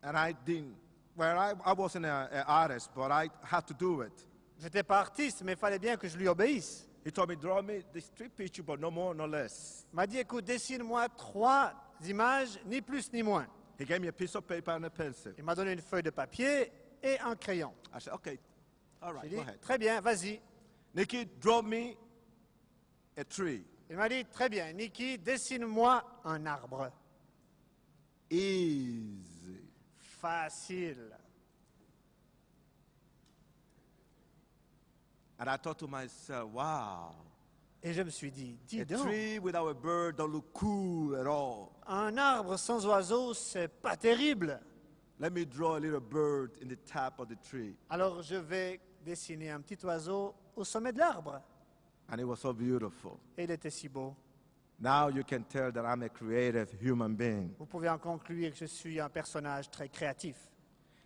And I didn't. Well, I wasn't an artist, but I had to do it. Je n'étais pas artiste, mais il fallait bien que je lui obéisse. He told me, draw me these 3 pictures, but no more, no less. Il m'a dit, écoute, dessine-moi 3 images, ni plus ni moins. He gave me a piece of paper and a pencil. Il m'a donné une feuille de papier et un crayon. I said, okay, all right, J'ai go dit, ahead. très bien, vas-y. Nicky, draw me a tree. Il m'a dit, très bien, Nicky, dessine-moi un arbre. Easy. Facile. And I thought to myself, wow, Et je me suis dit, dis a donc, tree without a bird don't look cool at all. un arbre sans oiseau, c'est pas terrible. Let me draw a little bird in the top of the tree. Alors je vais dessiner un petit oiseau au sommet de l'arbre. And it was so beautiful. Et il était si beau. Now you can tell that I'm a creative human being. Vous pouvez en conclure que je suis un personnage très créatif.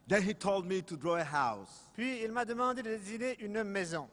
Then he told me to draw a house. Puis il m'a demandé de dessiner une maison.